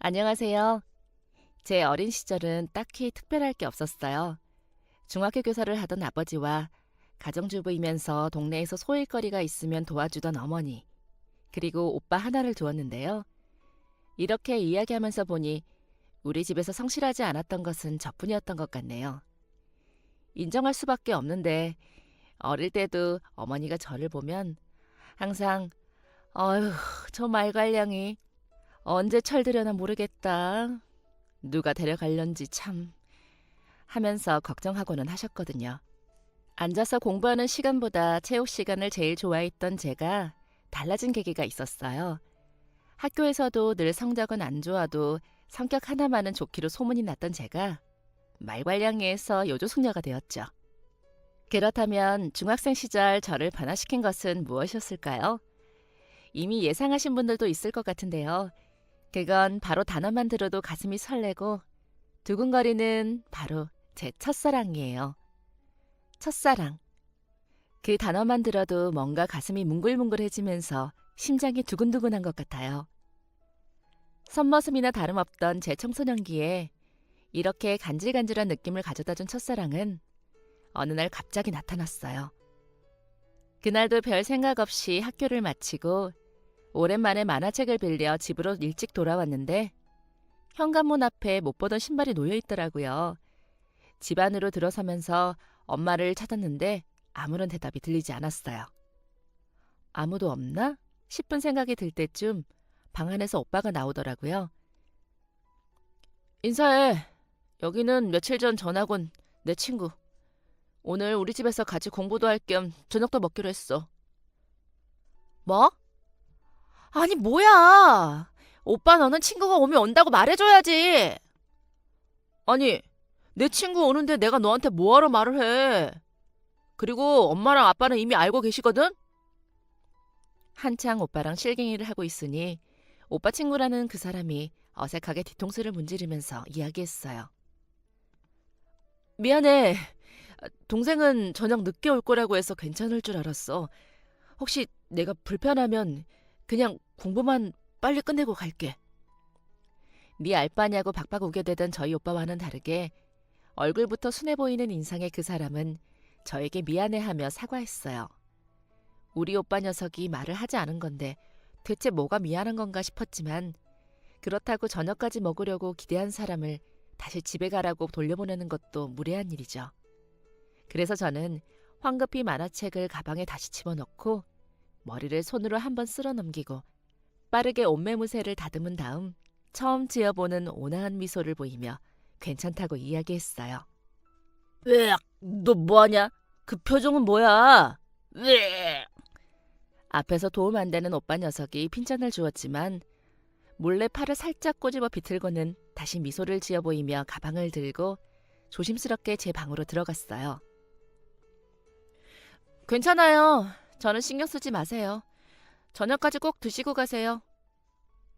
안녕하세요. 제 어린 시절은 딱히 특별할 게 없었어요. 중학교 교사를 하던 아버지와 가정주부이면서 동네에서 소일거리가 있으면 도와주던 어머니, 그리고 오빠 하나를 두었는데요. 이렇게 이야기하면서 보니 우리 집에서 성실하지 않았던 것은 저뿐이었던 것 같네요. 인정할 수밖에 없는데 어릴 때도 어머니가 저를 보면 항상 어휴, 저 말괄량이 언제 철들여나 모르겠다. 누가 데려갈련지 참 하면서 걱정하고는 하셨거든요. 앉아서 공부하는 시간보다 체육 시간을 제일 좋아했던 제가 달라진 계기가 있었어요. 학교에서도 늘 성적은 안 좋아도 성격 하나만은 좋기로 소문이 났던 제가 말괄량이에서 요조숙녀가 되었죠. 그렇다면 중학생 시절 저를 변화시킨 것은 무엇이었을까요? 이미 예상하신 분들도 있을 것 같은데요. 그건 바로 단어만 들어도 가슴이 설레고 두근거리는 바로 제 첫사랑이에요. 첫사랑. 그 단어만 들어도 뭔가 가슴이 뭉글뭉글해지면서 심장이 두근두근한 것 같아요. 선머슴이나 다름없던 제 청소년기에 이렇게 간질간질한 느낌을 가져다준 첫사랑은 어느 날 갑자기 나타났어요. 그날도 별 생각 없이 학교를 마치고 오랜만에 만화책을 빌려 집으로 일찍 돌아왔는데 현관문 앞에 못 보던 신발이 놓여 있더라고요. 집 안으로 들어서면서 엄마를 찾았는데 아무런 대답이 들리지 않았어요. 아무도 없나 싶은 생각이 들 때쯤 방 안에서 오빠가 나오더라고요. 인사해. 여기는 며칠 전 전학 온 내 친구. 오늘 우리 집에서 같이 공부도 할 겸 저녁도 먹기로 했어. 뭐? 아니 뭐야. 오빠 너는 친구가 오면 온다고 말해줘야지. 아니 내 친구 오는데 내가 너한테 뭐하러 말을 해. 그리고 엄마랑 아빠는 이미 알고 계시거든? 한창 오빠랑 실갱이를 하고 있으니 오빠 친구라는 그 사람이 어색하게 뒤통수를 문지르면서 이야기했어요. 미안해. 동생은 저녁 늦게 올 거라고 해서 괜찮을 줄 알았어. 혹시 내가 불편하면 그냥 공부만 빨리 끝내고 갈게. 네 알바냐고 박박 우겨대던 저희 오빠와는 다르게 얼굴부터 순해 보이는 인상의 그 사람은 저에게 미안해하며 사과했어요. 우리 오빠 녀석이 말을 하지 않은 건데 대체 뭐가 미안한 건가 싶었지만 그렇다고 저녁까지 먹으려고 기대한 사람을 다시 집에 가라고 돌려보내는 것도 무례한 일이죠. 그래서 저는 황급히 만화책을 가방에 다시 집어넣고 머리를 손으로 한번 쓸어 넘기고 빠르게 옷매무새를 다듬은 다음 처음 지어보는 온화한 미소를 보이며 괜찮다고 이야기했어요. 으악, 너 뭐하냐? 그 표정은 뭐야? 으악. 앞에서 도움 안 되는 오빠 녀석이 핀잔을 주었지만 몰래 팔을 살짝 꼬집어 비틀고는 다시 미소를 지어 보이며 가방을 들고 조심스럽게 제 방으로 들어갔어요. 괜찮아요. 저는 신경 쓰지 마세요. 저녁까지 꼭 드시고 가세요.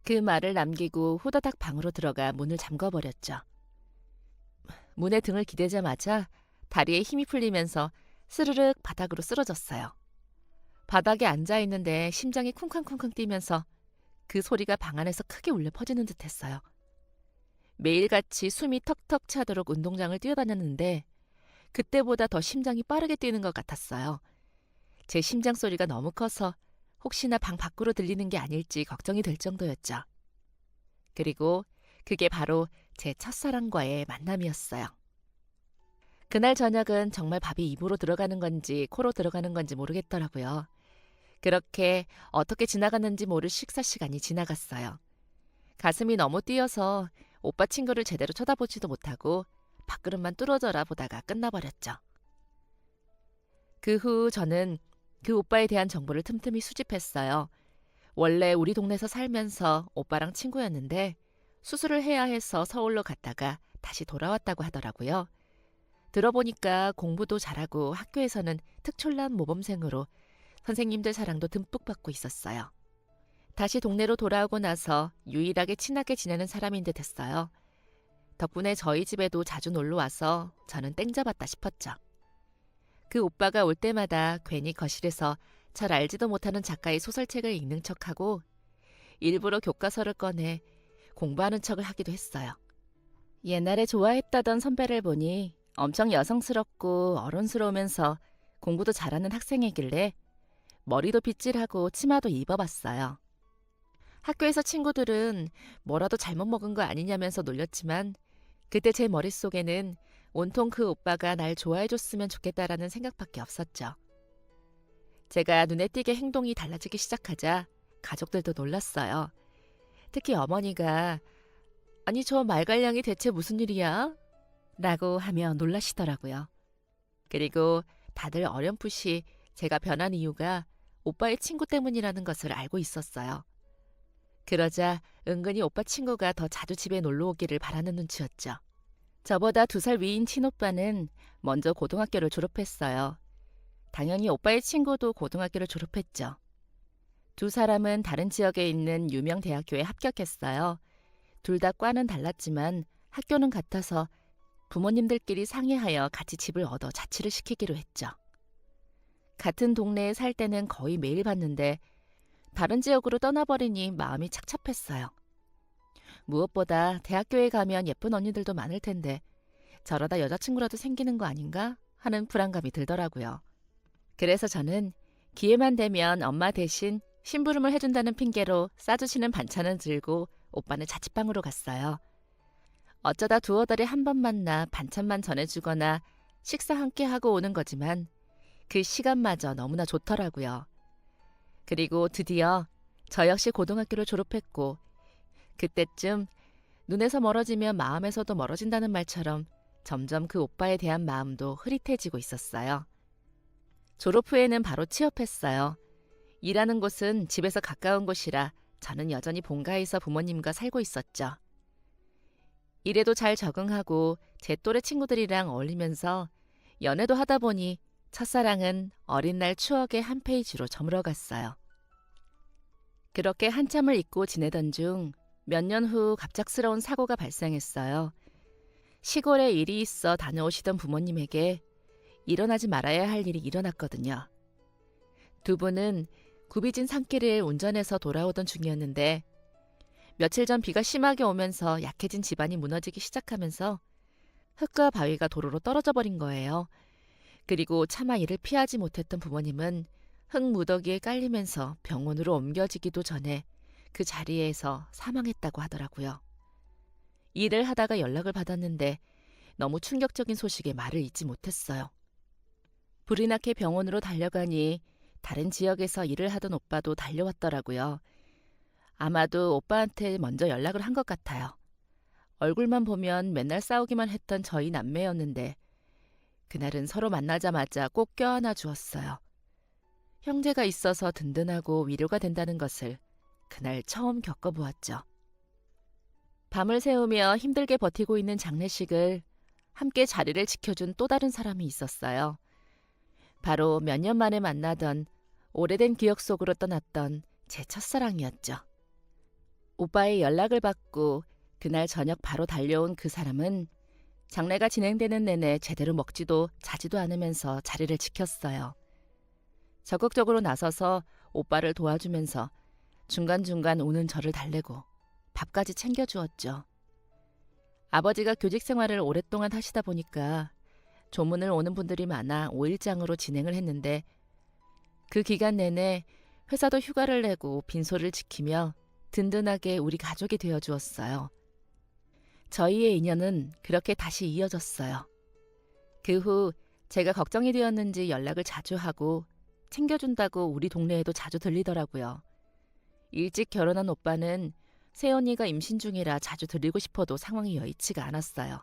그 말을 남기고 후다닥 방으로 들어가 문을 잠궈버렸죠. 문에 등을 기대자마자 다리에 힘이 풀리면서 스르륵 바닥으로 쓰러졌어요. 바닥에 앉아있는데 심장이 쿵쾅쿵쾅 뛰면서 그 소리가 방 안에서 크게 울려 퍼지는 듯했어요. 매일같이 숨이 턱턱 차도록 운동장을 뛰어다녔는데 그때보다 더 심장이 빠르게 뛰는 것 같았어요. 제 심장 소리가 너무 커서 혹시나 방 밖으로 들리는 게 아닐지 걱정이 될 정도였죠. 그리고 그게 바로 제 첫사랑과의 만남이었어요. 그날 저녁은 정말 밥이 입으로 들어가는 건지 코로 들어가는 건지 모르겠더라고요. 그렇게 어떻게 지나갔는지 모를 식사 시간이 지나갔어요. 가슴이 너무 뛰어서 오빠 친구를 제대로 쳐다보지도 못하고 밥그릇만 뚫어져라 보다가 끝나버렸죠. 그 후 저는 그 오빠에 대한 정보를 틈틈이 수집했어요. 원래 우리 동네에서 살면서 오빠랑 친구였는데 수술을 해야 해서 서울로 갔다가 다시 돌아왔다고 하더라고요. 들어보니까 공부도 잘하고 학교에서는 특출난 모범생으로 선생님들 사랑도 듬뿍 받고 있었어요. 다시 동네로 돌아오고 나서 유일하게 친하게 지내는 사람인 듯 했어요. 덕분에 저희 집에도 자주 놀러 와서 저는 땡 잡았다 싶었죠. 그 오빠가 올 때마다 괜히 거실에서 잘 알지도 못하는 작가의 소설책을 읽는 척하고 일부러 교과서를 꺼내 공부하는 척을 하기도 했어요. 옛날에 좋아했다던 선배를 보니 엄청 여성스럽고 어른스러우면서 공부도 잘하는 학생이길래 머리도 빗질하고 치마도 입어봤어요. 학교에서 친구들은 뭐라도 잘못 먹은 거 아니냐면서 놀렸지만 그때 제 머릿속에는 온통 그 오빠가 날 좋아해줬으면 좋겠다라는 생각밖에 없었죠. 제가 눈에 띄게 행동이 달라지기 시작하자 가족들도 놀랐어요. 특히 어머니가 아니 저 말갈량이 대체 무슨 일이야? 라고 하며 놀라시더라고요. 그리고 다들 어렴풋이 제가 변한 이유가 오빠의 친구 때문이라는 것을 알고 있었어요. 그러자 은근히 오빠 친구가 더 자주 집에 놀러 오기를 바라는 눈치였죠. 저보다 2살 위인 친오빠는 먼저 고등학교를 졸업했어요. 당연히 오빠의 친구도 고등학교를 졸업했죠. 두 사람은 다른 지역에 있는 유명 대학교에 합격했어요. 둘 다 과는 달랐지만 학교는 같아서 부모님들끼리 상의하여 같이 집을 얻어 자취를 시키기로 했죠. 같은 동네에 살 때는 거의 매일 봤는데 다른 지역으로 떠나버리니 마음이 착잡했어요. 무엇보다 대학교에 가면 예쁜 언니들도 많을 텐데 저러다 여자친구라도 생기는 거 아닌가 하는 불안감이 들더라고요. 그래서 저는 기회만 되면 엄마 대신 심부름을 해준다는 핑계로 싸주시는 반찬을 들고 오빠는 자취방으로 갔어요. 어쩌다 두어 달에 한 번 만나 반찬만 전해주거나 식사 함께 하고 오는 거지만 그 시간마저 너무나 좋더라고요. 그리고 드디어 저 역시 고등학교를 졸업했고 그때쯤 눈에서 멀어지면 마음에서도 멀어진다는 말처럼 점점 그 오빠에 대한 마음도 흐릿해지고 있었어요. 졸업 후에는 바로 취업했어요. 일하는 곳은 집에서 가까운 곳이라 저는 여전히 본가에서 부모님과 살고 있었죠. 일에도 잘 적응하고 제 또래 친구들이랑 어울리면서 연애도 하다 보니 첫사랑은 어린 날 추억의 한 페이지로 저물어갔어요. 그렇게 한참을 잊고 지내던 중 몇 년 후 갑작스러운 사고가 발생했어요. 시골에 일이 있어 다녀오시던 부모님에게 일어나지 말아야 할 일이 일어났거든요. 두 분은 굽이진 산길을 운전해서 돌아오던 중이었는데 며칠 전 비가 심하게 오면서 약해진 집안이 무너지기 시작하면서 흙과 바위가 도로로 떨어져 버린 거예요. 그리고 차마 이를 피하지 못했던 부모님은 흙 무더기에 깔리면서 병원으로 옮겨지기도 전에 그 자리에서 사망했다고 하더라고요. 일을 하다가 연락을 받았는데 너무 충격적인 소식에 말을 잇지 못했어요. 불이 나게 병원으로 달려가니 다른 지역에서 일을 하던 오빠도 달려왔더라고요. 아마도 오빠한테 먼저 연락을 한 것 같아요. 얼굴만 보면 맨날 싸우기만 했던 저희 남매였는데 그날은 서로 만나자마자 꼭 껴안아 주었어요. 형제가 있어서 든든하고 위로가 된다는 것을 그날 처음 겪어보았죠. 밤을 새우며 힘들게 버티고 있는 장례식을 함께 자리를 지켜준 또 다른 사람이 있었어요. 바로 몇 년 만에 만나던 오래된 기억 속으로 떠났던 제 첫사랑이었죠. 오빠의 연락을 받고 그날 저녁 바로 달려온 그 사람은 장례가 진행되는 내내 제대로 먹지도 자지도 않으면서 자리를 지켰어요. 적극적으로 나서서 오빠를 도와주면서 중간중간 오는 저를 달래고 밥까지 챙겨주었죠. 아버지가 교직 생활을 오랫동안 하시다 보니까 조문을 오는 분들이 많아 5일장으로 진행을 했는데 그 기간 내내 회사도 휴가를 내고 빈소를 지키며 든든하게 우리 가족이 되어주었어요. 저희의 인연은 그렇게 다시 이어졌어요. 그 후 제가 걱정이 되었는지 연락을 자주 하고 챙겨준다고 우리 동네에도 자주 들리더라고요. 일찍 결혼한 오빠는 새언니가 임신 중이라 자주 들리고 싶어도 상황이 여의치가 않았어요.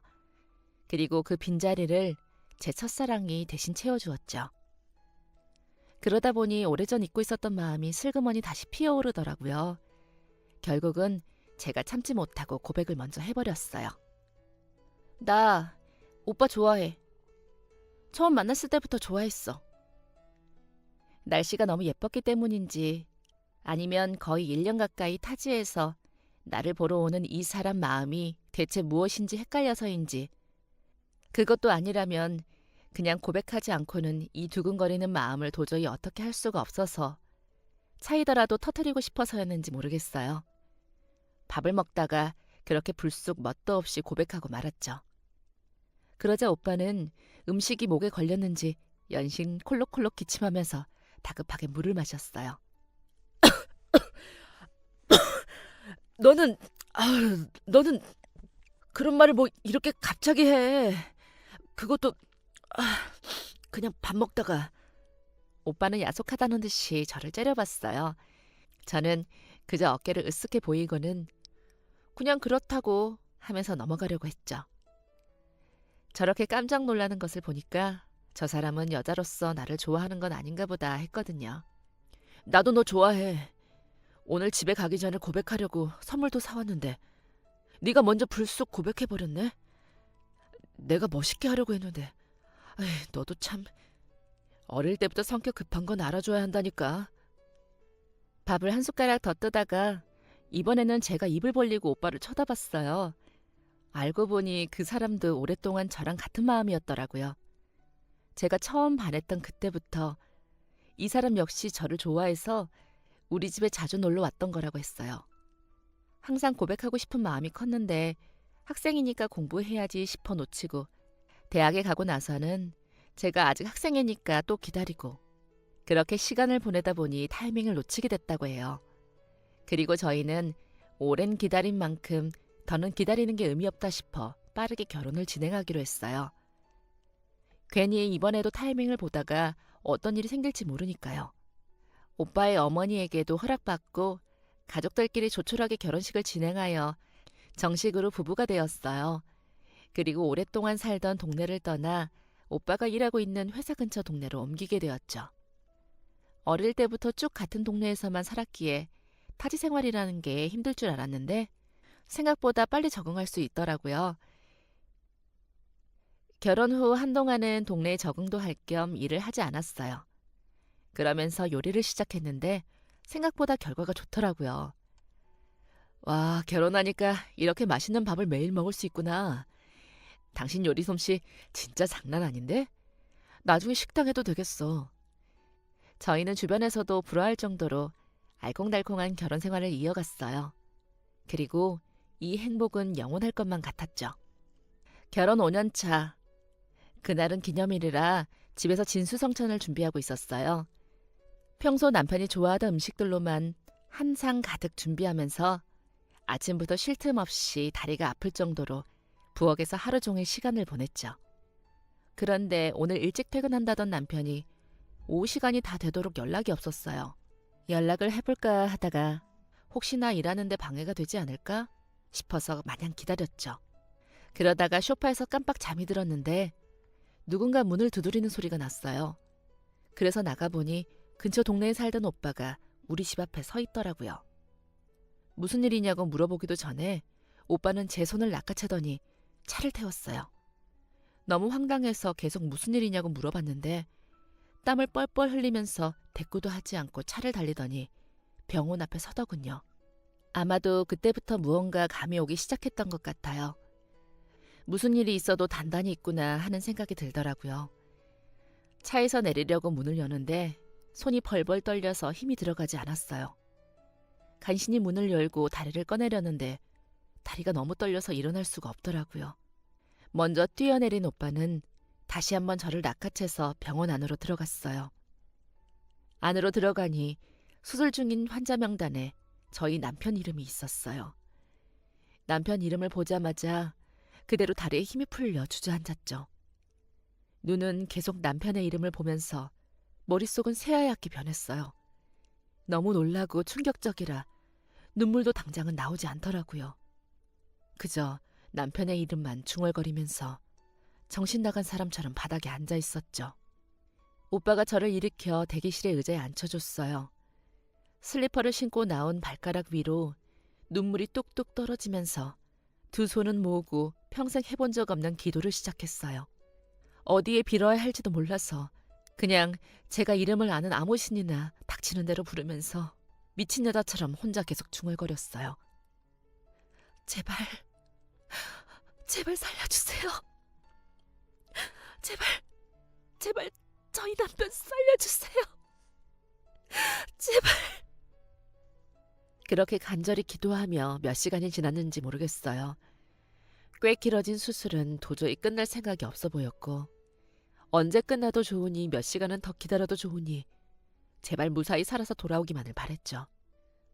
그리고 그 빈자리를 제 첫사랑이 대신 채워주었죠. 그러다 보니 오래전 잊고 있었던 마음이 슬그머니 다시 피어오르더라고요. 결국은 제가 참지 못하고 고백을 먼저 해버렸어요. 나 오빠 좋아해. 처음 만났을 때부터 좋아했어. 날씨가 너무 예뻤기 때문인지 아니면 거의 1년 가까이 타지에서 나를 보러 오는 이 사람 마음이 대체 무엇인지 헷갈려서인지 그것도 아니라면 그냥 고백하지 않고는 이 두근거리는 마음을 도저히 어떻게 할 수가 없어서 차이더라도 터뜨리고 싶어서였는지 모르겠어요. 밥을 먹다가 그렇게 불쑥 뭣도 없이 고백하고 말았죠. 그러자 오빠는 음식이 목에 걸렸는지 연신 콜록콜록 기침하면서 다급하게 물을 마셨어요. 너는, 너는 그런 말을 뭐 이렇게 갑자기 해. 그것도 그냥 밥 먹다가. 오빠는 야속하다는 듯이 저를 째려봤어요. 저는 그저 어깨를 으쓱해 보이고는 그냥 그렇다고 하면서 넘어가려고 했죠. 저렇게 깜짝 놀라는 것을 보니까 저 사람은 여자로서 나를 좋아하는 건 아닌가 보다 했거든요. 나도 너 좋아해. 오늘 집에 가기 전에 고백하려고 선물도 사왔는데 네가 먼저 불쑥 고백해버렸네. 내가 멋있게 하려고 했는데 에이, 너도 참 어릴 때부터 성격 급한 건 알아줘야 한다니까. 밥을 한 숟가락 더 뜨다가 이번에는 제가 입을 벌리고 오빠를 쳐다봤어요. 알고 보니 그 사람도 오랫동안 저랑 같은 마음이었더라고요. 제가 처음 반했던 그때부터 이 사람 역시 저를 좋아해서 우리 집에 자주 놀러 왔던 거라고 했어요. 항상 고백하고 싶은 마음이 컸는데 학생이니까 공부해야지 싶어 놓치고 대학에 가고 나서는 제가 아직 학생이니까 또 기다리고 그렇게 시간을 보내다 보니 타이밍을 놓치게 됐다고 해요. 그리고 저희는 오랜 기다린 만큼 더는 기다리는 게 의미 없다 싶어 빠르게 결혼을 진행하기로 했어요. 괜히 이번에도 타이밍을 보다가 어떤 일이 생길지 모르니까요. 오빠의 어머니에게도 허락받고 가족들끼리 조촐하게 결혼식을 진행하여 정식으로 부부가 되었어요. 그리고 오랫동안 살던 동네를 떠나 오빠가 일하고 있는 회사 근처 동네로 옮기게 되었죠. 어릴 때부터 쭉 같은 동네에서만 살았기에 타지 생활이라는 게 힘들 줄 알았는데 생각보다 빨리 적응할 수 있더라고요. 결혼 후 한동안은 동네에 적응도 할 겸 일을 하지 않았어요. 그러면서 요리를 시작했는데 생각보다 결과가 좋더라고요. 와, 결혼하니까 이렇게 맛있는 밥을 매일 먹을 수 있구나. 당신 요리 솜씨 진짜 장난 아닌데? 나중에 식당 해도 되겠어. 저희는 주변에서도 부러워할 정도로 알콩달콩한 결혼 생활을 이어갔어요. 그리고 이 행복은 영원할 것만 같았죠. 결혼 5년 차. 그날은 기념일이라 집에서 진수성찬을 준비하고 있었어요. 평소 남편이 좋아하던 음식들로만 한 상 가득 준비하면서 아침부터 쉴 틈 없이 다리가 아플 정도로 부엌에서 하루 종일 시간을 보냈죠. 그런데 오늘 일찍 퇴근한다던 남편이 오후 시간이 다 되도록 연락이 없었어요. 연락을 해볼까 하다가 혹시나 일하는데 방해가 되지 않을까 싶어서 마냥 기다렸죠. 그러다가 소파에서 깜빡 잠이 들었는데 누군가 문을 두드리는 소리가 났어요. 그래서 나가보니 근처 동네에 살던 오빠가 우리 집 앞에 서 있더라고요. 무슨 일이냐고 물어보기도 전에 오빠는 제 손을 낚아채더니 차를 태웠어요. 너무 황당해서 계속 무슨 일이냐고 물어봤는데 땀을 뻘뻘 흘리면서 대꾸도 하지 않고 차를 달리더니 병원 앞에 서더군요. 아마도 그때부터 무언가 감이 오기 시작했던 것 같아요. 무슨 일이 있어도 단단히 있구나 하는 생각이 들더라고요. 차에서 내리려고 문을 여는데 손이 벌벌 떨려서 힘이 들어가지 않았어요. 간신히 문을 열고 다리를 꺼내려는데 다리가 너무 떨려서 일어날 수가 없더라고요. 먼저 뛰어내린 오빠는 다시 한번 저를 낚아채서 병원 안으로 들어갔어요. 안으로 들어가니 수술 중인 환자 명단에 저희 남편 이름이 있었어요. 남편 이름을 보자마자 그대로 다리에 힘이 풀려 주저앉았죠. 눈은 계속 남편의 이름을 보면서 머릿속은 새하얗게 변했어요. 너무 놀라고 충격적이라 눈물도 당장은 나오지 않더라고요. 그저 남편의 이름만 중얼거리면서 정신 나간 사람처럼 바닥에 앉아 있었죠. 오빠가 저를 일으켜 대기실의 의자에 앉혀줬어요. 슬리퍼를 신고 나온 발가락 위로 눈물이 뚝뚝 떨어지면서 두 손은 모으고 평생 해본 적 없는 기도를 시작했어요. 어디에 빌어야 할지도 몰라서 그냥 제가 이름을 아는 아무 신이나 닥치는 대로 부르면서 미친 여자처럼 혼자 계속 중얼거렸어요. 제발, 제발 살려주세요. 제발, 제발 저희 남편 살려주세요. 제발. 그렇게 간절히 기도하며 몇 시간이 지났는지 모르겠어요. 꽤 길어진 수술은 도저히 끝날 생각이 없어 보였고, 언제 끝나도 좋으니 몇 시간은 더 기다려도 좋으니 제발 무사히 살아서 돌아오기만을 바랬죠.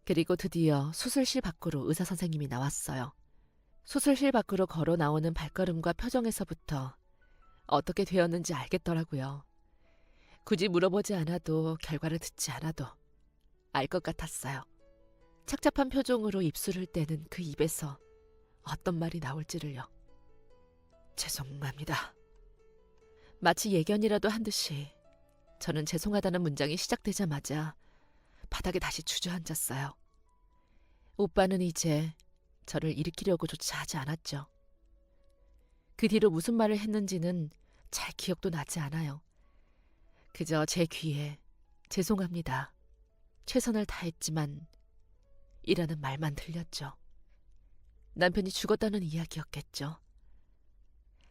그리고 드디어 수술실 밖으로 의사 선생님이 나왔어요. 수술실 밖으로 걸어 나오는 발걸음과 표정에서부터 어떻게 되었는지 알겠더라고요. 굳이 물어보지 않아도 결과를 듣지 않아도 알 것 같았어요. 착잡한 표정으로 입술을 떼는 그 입에서 어떤 말이 나올지를요. 죄송합니다. 마치 예견이라도 한 듯이 저는 죄송하다는 문장이 시작되자마자 바닥에 다시 주저앉았어요. 오빠는 이제 저를 일으키려고조차 하지 않았죠. 그 뒤로 무슨 말을 했는지는 잘 기억도 나지 않아요. 그저 제 귀에 죄송합니다. 최선을 다했지만 이라는 말만 들렸죠. 남편이 죽었다는 이야기였겠죠.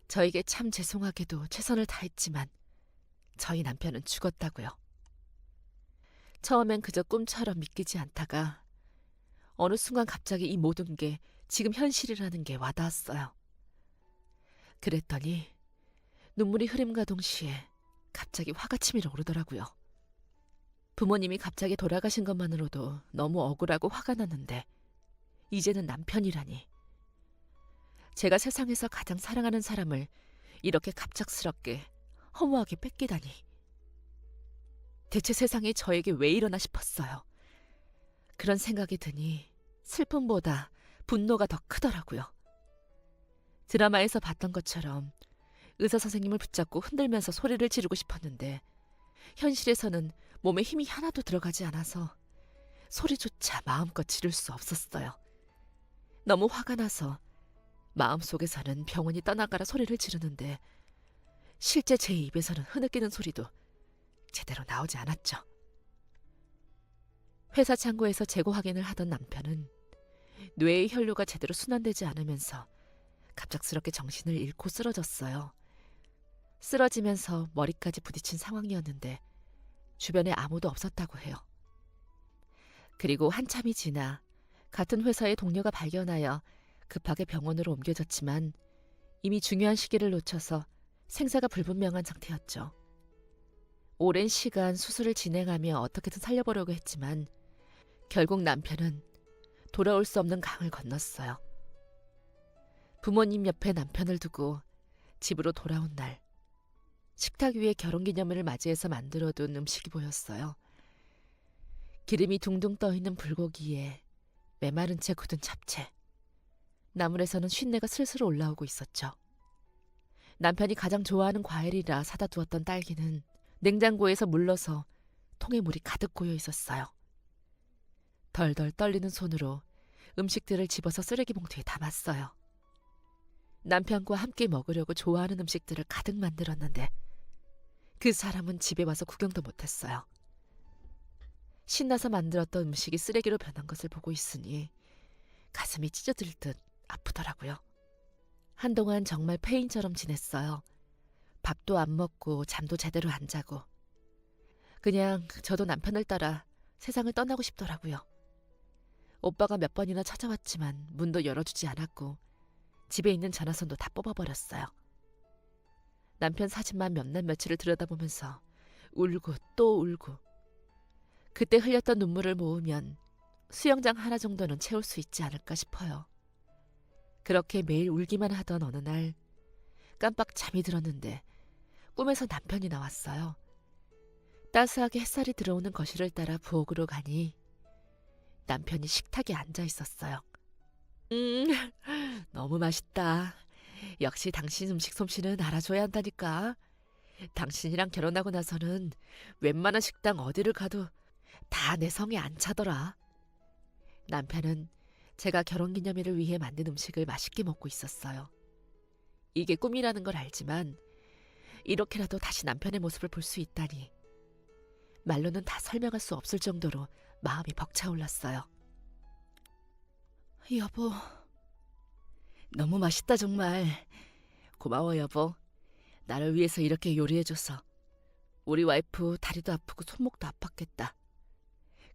저에게 참 죄송하게도 최선을 다했지만 저희 남편은 죽었다고요. 처음엔 그저 꿈처럼 믿기지 않다가 어느 순간 갑자기 이 모든 게 지금 현실이라는 게 와닿았어요. 그랬더니 눈물이 흐림과 동시에 갑자기 화가 치밀어 오르더라고요. 부모님이 갑자기 돌아가신 것만으로도 너무 억울하고 화가 났는데 이제는 남편이라니. 제가 세상에서 가장 사랑하는 사람을 이렇게 갑작스럽게 허무하게 뺏기다니. 대체 세상에 저에게 왜 이러나 싶었어요. 그런 생각이 드니 슬픔보다 분노가 더 크더라고요. 드라마에서 봤던 것처럼 의사 선생님을 붙잡고 흔들면서 소리를 지르고 싶었는데 현실에서는 몸에 힘이 하나도 들어가지 않아서 소리조차 마음껏 지를 수 없었어요. 너무 화가 나서 마음속에서는 병원이 떠나가라 소리를 지르는데 실제 제 입에서는 흐느끼는 소리도 제대로 나오지 않았죠. 회사 창고에서 재고 확인을 하던 남편은 뇌의 혈류가 제대로 순환되지 않으면서 갑작스럽게 정신을 잃고 쓰러졌어요. 쓰러지면서 머리까지 부딪힌 상황이었는데 주변에 아무도 없었다고 해요. 그리고 한참이 지나 같은 회사의 동료가 발견하여 급하게 병원으로 옮겨졌지만 이미 중요한 시기를 놓쳐서 생사가 불분명한 상태였죠. 오랜 시간 수술을 진행하며 어떻게든 살려보려고 했지만 결국 남편은 돌아올 수 없는 강을 건넜어요. 부모님 옆에 남편을 두고 집으로 돌아온 날, 식탁 위에 결혼기념일을 맞이해서 만들어둔 음식이 보였어요. 기름이 둥둥 떠있는 불고기에 메마른 채 굳은 잡채, 나물에서는 쉰내가 슬슬 올라오고 있었죠. 남편이 가장 좋아하는 과일이라 사다 두었던 딸기는 냉장고에서 물러서 통에 물이 가득 고여 있었어요. 덜덜 떨리는 손으로 음식들을 집어서 쓰레기 봉투에 담았어요. 남편과 함께 먹으려고 좋아하는 음식들을 가득 만들었는데 그 사람은 집에 와서 구경도 못했어요. 신나서 만들었던 음식이 쓰레기로 변한 것을 보고 있으니 가슴이 찢어질 듯 아프더라고요. 한동안 정말 폐인처럼 지냈어요. 밥도 안 먹고 잠도 제대로 안 자고. 그냥 저도 남편을 따라 세상을 떠나고 싶더라고요. 오빠가 몇 번이나 찾아왔지만 문도 열어주지 않았고 집에 있는 전화선도 다 뽑아버렸어요. 남편 사진만 몇 날 며칠을 들여다보면서 울고 또 울고. 그때 흘렸던 눈물을 모으면 수영장 하나 정도는 채울 수 있지 않을까 싶어요. 그렇게 매일 울기만 하던 어느 날 깜빡 잠이 들었는데 꿈에서 남편이 나왔어요. 따스하게 햇살이 들어오는 거실을 따라 부엌으로 가니 남편이 식탁에 앉아 있었어요. 너무 맛있다. 역시 당신 음식 솜씨는 알아줘야 한다니까. 당신이랑 결혼하고 나서는 웬만한 식당 어디를 가도 다 내 성에 안 차더라. 남편은 제가 결혼기념일을 위해 만든 음식을 맛있게 먹고 있었어요. 이게 꿈이라는 걸 알지만 이렇게라도 다시 남편의 모습을 볼 수 있다니 말로는 다 설명할 수 없을 정도로 마음이 벅차올랐어요. 여보, 너무 맛있다 정말. 고마워 여보. 나를 위해서 이렇게 요리해줘서. 우리 와이프 다리도 아프고 손목도 아팠겠다.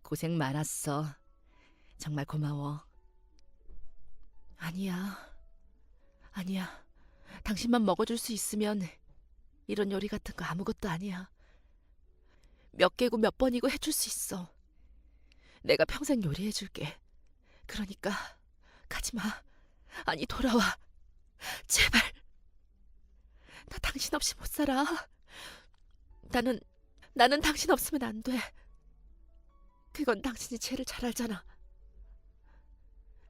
고생 많았어. 정말 고마워. 아니야, 아니야. 당신만 먹어줄 수 있으면 이런 요리 같은 거 아무것도 아니야. 몇 개고 몇 번이고 해줄 수 있어. 내가 평생 요리해줄게. 그러니까 가지 마. 아니, 돌아와. 제발. 나 당신 없이 못 살아. 나는 당신 없으면 안 돼. 그건 당신이 제일 잘 알잖아.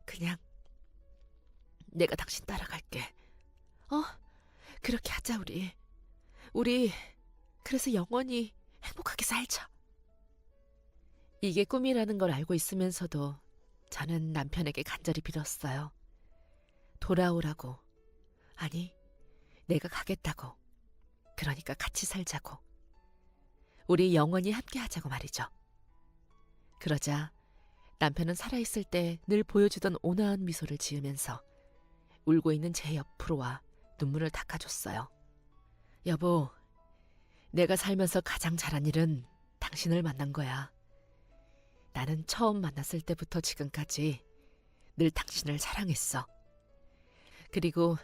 그냥 내가 당신 따라갈게. 어? 그렇게 하자, 우리. 우리 그래서 영원히 행복하게 살자. 이게 꿈이라는 걸 알고 있으면서도 저는 남편에게 간절히 빌었어요. 돌아오라고. 아니, 내가 가겠다고. 그러니까 같이 살자고. 우리 영원히 함께 하자고 말이죠. 그러자 남편은 살아있을 때 늘 보여주던 온화한 미소를 지으면서 울고 있는 제 옆으로 와 눈물을 닦아줬어요. 여보, 내가 살면서 가장 잘한 일은 당신을 만난 거야. 나는 처음 만났을 때부터 지금까지 늘 당신을 사랑했어. 그리고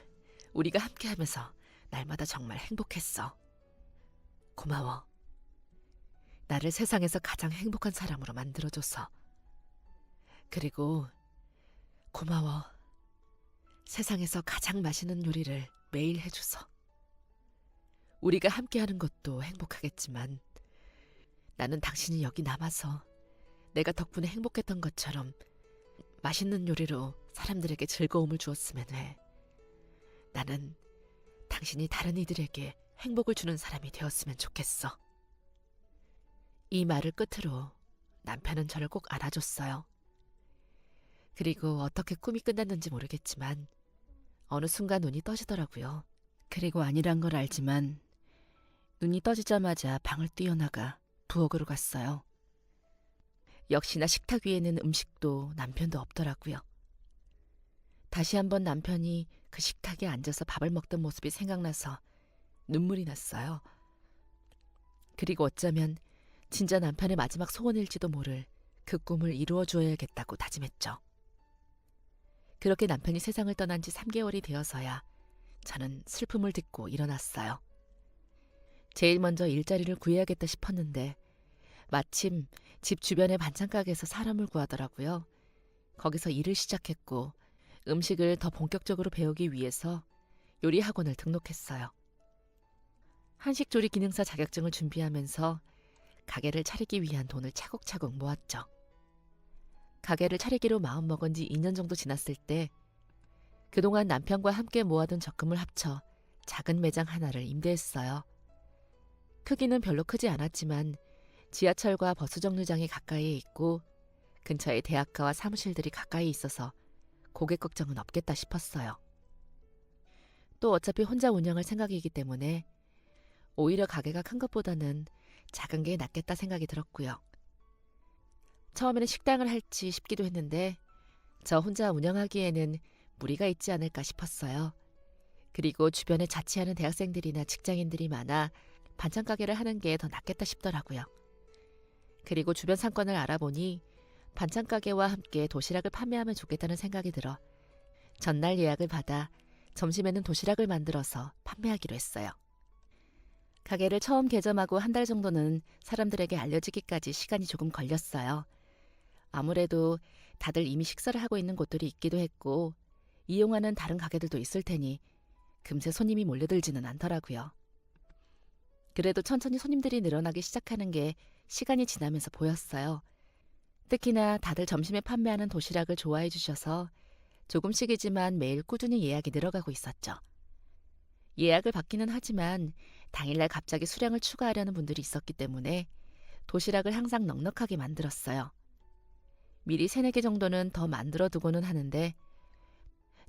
우리가 함께하면서 날마다 정말 행복했어. 고마워. 나를 세상에서 가장 행복한 사람으로 만들어줘서. 그리고 고마워. 세상에서 가장 맛있는 요리를 매일 해줘서. 우리가 함께하는 것도 행복하겠지만 나는 당신이 여기 남아서 내가 덕분에 행복했던 것처럼 맛있는 요리로 사람들에게 즐거움을 주었으면 해. 나는 당신이 다른 이들에게 행복을 주는 사람이 되었으면 좋겠어. 이 말을 끝으로 남편은 저를 꼭 안아줬어요. 그리고 어떻게 꿈이 끝났는지 모르겠지만 어느 순간 눈이 떠지더라고요. 그리고 아니란 걸 알지만 눈이 떠지자마자 방을 뛰어나가 부엌으로 갔어요. 역시나 식탁 위에는 음식도 남편도 없더라고요. 다시 한번 남편이 그 식탁에 앉아서 밥을 먹던 모습이 생각나서 눈물이 났어요. 그리고 어쩌면 진짜 남편의 마지막 소원일지도 모를 그 꿈을 이루어 주어야겠다고 다짐했죠. 그렇게 남편이 세상을 떠난 지 3개월이 되어서야 저는 슬픔을 딛고 일어났어요. 제일 먼저 일자리를 구해야겠다 싶었는데 마침 집 주변의 반찬가게에서 사람을 구하더라고요. 거기서 일을 시작했고 음식을 더 본격적으로 배우기 위해서 요리 학원을 등록했어요. 한식조리 기능사 자격증을 준비하면서 가게를 차리기 위한 돈을 차곡차곡 모았죠. 가게를 차리기로 마음먹은 지 2년 정도 지났을 때 그동안 남편과 함께 모아둔 적금을 합쳐 작은 매장 하나를 임대했어요. 크기는 별로 크지 않았지만 지하철과 버스 정류장이 가까이에 있고 근처에 대학가와 사무실들이 가까이 있어서 고객 걱정은 없겠다 싶었어요. 또 어차피 혼자 운영할 생각이기 때문에 오히려 가게가 큰 것보다는 작은 게 낫겠다 생각이 들었고요. 처음에는 식당을 할지 싶기도 했는데 저 혼자 운영하기에는 무리가 있지 않을까 싶었어요. 그리고 주변에 자취하는 대학생들이나 직장인들이 많아 반찬 가게를 하는 게 더 낫겠다 싶더라고요. 그리고 주변 상권을 알아보니 반찬 가게와 함께 도시락을 판매하면 좋겠다는 생각이 들어 전날 예약을 받아 점심에는 도시락을 만들어서 판매하기로 했어요. 가게를 처음 개점하고 한 달 정도는 사람들에게 알려지기까지 시간이 조금 걸렸어요. 아무래도 다들 이미 식사를 하고 있는 곳들이 있기도 했고 이용하는 다른 가게들도 있을 테니 금세 손님이 몰려들지는 않더라고요. 그래도 천천히 손님들이 늘어나기 시작하는 게 시간이 지나면서 보였어요. 특히나 다들 점심에 판매하는 도시락을 좋아해 주셔서 조금씩이지만 매일 꾸준히 예약이 늘어가고 있었죠. 예약을 받기는 하지만 당일날 갑자기 수량을 추가하려는 분들이 있었기 때문에 도시락을 항상 넉넉하게 만들었어요. 미리 3-4개 정도는 더 만들어 두고는 하는데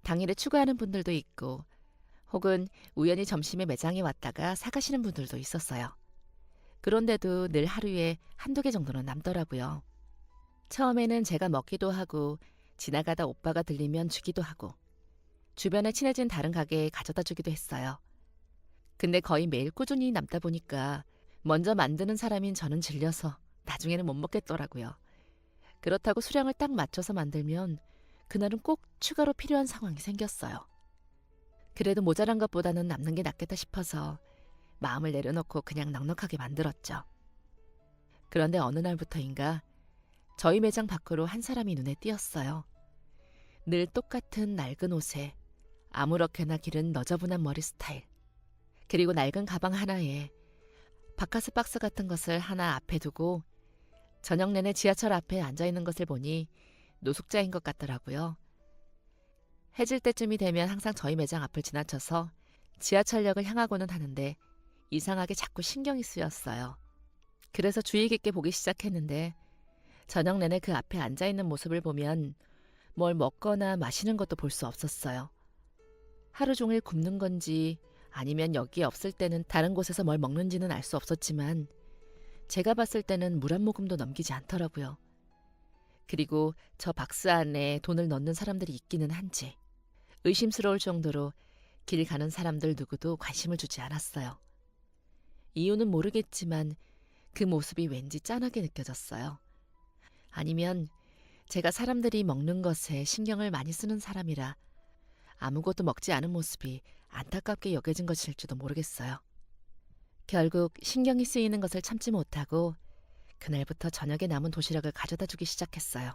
당일에 추가하는 분들도 있고 혹은 우연히 점심에 매장에 왔다가 사가시는 분들도 있었어요. 그런데도 늘 하루에 1-2개 정도는 남더라고요. 처음에는 제가 먹기도 하고 지나가다 오빠가 들리면 주기도 하고 주변에 친해진 다른 가게에 가져다 주기도 했어요. 근데 거의 매일 꾸준히 남다 보니까 먼저 만드는 사람인 저는 질려서 나중에는 못 먹겠더라고요. 그렇다고 수량을 딱 맞춰서 만들면 그날은 꼭 추가로 필요한 상황이 생겼어요. 그래도 모자란 것보다는 남는 게 낫겠다 싶어서 마음을 내려놓고 그냥 넉넉하게 만들었죠. 그런데 어느 날부터인가 저희 매장 밖으로 한 사람이 눈에 띄었어요. 늘 똑같은 낡은 옷에 아무렇게나 기른 너저분한 머리 스타일, 그리고 낡은 가방 하나에 바카스 박스 같은 것을 하나 앞에 두고 저녁 내내 지하철 앞에 앉아있는 것을 보니 노숙자인 것 같더라고요. 해질 때쯤이 되면 항상 저희 매장 앞을 지나쳐서 지하철역을 향하고는 하는데 이상하게 자꾸 신경이 쓰였어요. 그래서 주의 깊게 보기 시작했는데 저녁 내내 그 앞에 앉아있는 모습을 보면 뭘 먹거나 마시는 것도 볼 수 없었어요. 하루 종일 굶는 건지 아니면 여기에 없을 때는 다른 곳에서 뭘 먹는지는 알 수 없었지만 제가 봤을 때는 물 한 모금도 넘기지 않더라고요. 그리고 저 박스 안에 돈을 넣는 사람들이 있기는 한지 의심스러울 정도로 길 가는 사람들 누구도 관심을 주지 않았어요. 이유는 모르겠지만 그 모습이 왠지 짠하게 느껴졌어요. 아니면 제가 사람들이 먹는 것에 신경을 많이 쓰는 사람이라 아무것도 먹지 않은 모습이 안타깝게 여겨진 것일지도 모르겠어요. 결국 신경이 쓰이는 것을 참지 못하고 그날부터 저녁에 남은 도시락을 가져다 주기 시작했어요.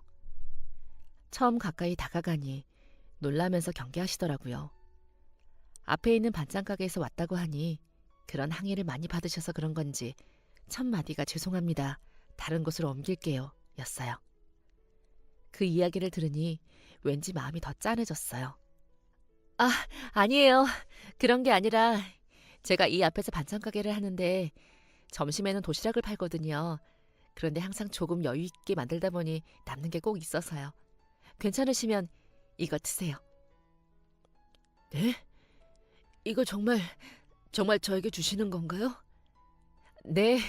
처음 가까이 다가가니 놀라면서 경계하시더라고요. 앞에 있는 반찬 가게에서 왔다고 하니 그런 항의를 많이 받으셔서 그런 건지 첫 마디가 죄송합니다. 다른 곳으로 옮길게요. 였어요. 그 이야기를 들으니 왠지 마음이 더 짠해졌어요. 아, 아니에요. 그런 게 아니라 제가 이 앞에서 반찬 가게를 하는데 점심에는 도시락을 팔거든요. 그런데 항상 조금 여유 있게 만들다 보니 남는 게 꼭 있어서요. 괜찮으시면 이거 드세요. 네? 이거 정말 저에게 주시는 건가요? 네.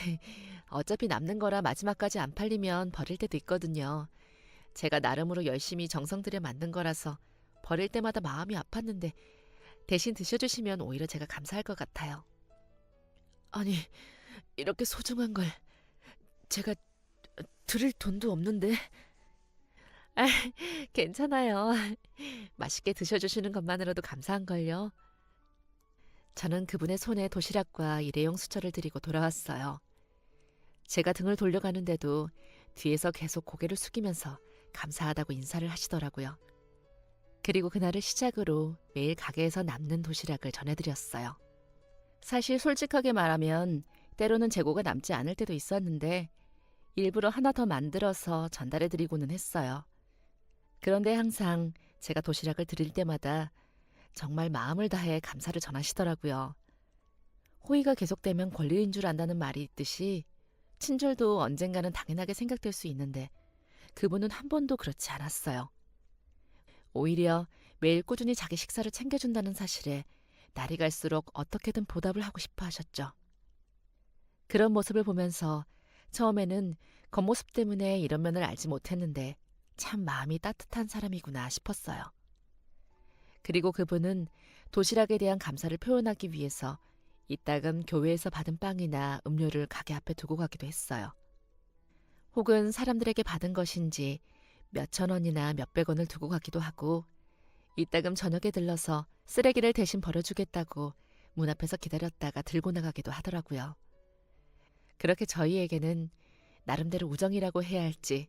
어차피 남는 거라 마지막까지 안 팔리면 버릴 때도 있거든요. 제가 나름으로 열심히 정성 들여 만든 거라서 버릴 때마다 마음이 아팠는데 대신 드셔주시면 오히려 제가 감사할 것 같아요. 아니, 이렇게 소중한 걸 제가 드릴 돈도 없는데. 아, 괜찮아요. 맛있게 드셔주시는 것만으로도 감사한걸요. 저는 그분의 손에 도시락과 일회용 수저를 드리고 돌아왔어요. 제가 등을 돌려가는데도 뒤에서 계속 고개를 숙이면서 감사하다고 인사를 하시더라고요. 그리고 그날을 시작으로 매일 가게에서 남는 도시락을 전해드렸어요. 사실 솔직하게 말하면 때로는 재고가 남지 않을 때도 있었는데 일부러 하나 더 만들어서 전달해드리고는 했어요. 그런데 항상 제가 도시락을 드릴 때마다 정말 마음을 다해 감사를 전하시더라고요. 호의가 계속되면 권리인 줄 안다는 말이 있듯이 친절도 언젠가는 당연하게 생각될 수 있는데 그분은 한 번도 그렇지 않았어요. 오히려 매일 꾸준히 자기 식사를 챙겨준다는 사실에 날이 갈수록 어떻게든 보답을 하고 싶어 하셨죠. 그런 모습을 보면서 처음에는 겉모습 때문에 이런 면을 알지 못했는데 참 마음이 따뜻한 사람이구나 싶었어요. 그리고 그분은 도시락에 대한 감사를 표현하기 위해서 이따금 교회에서 받은 빵이나 음료를 가게 앞에 두고 가기도 했어요. 혹은 사람들에게 받은 것인지 몇천 원이나 몇백 원을 두고 가기도 하고 이따금 저녁에 들러서 쓰레기를 대신 버려주겠다고 문 앞에서 기다렸다가 들고 나가기도 하더라고요. 그렇게 저희에게는 나름대로 우정이라고 해야 할지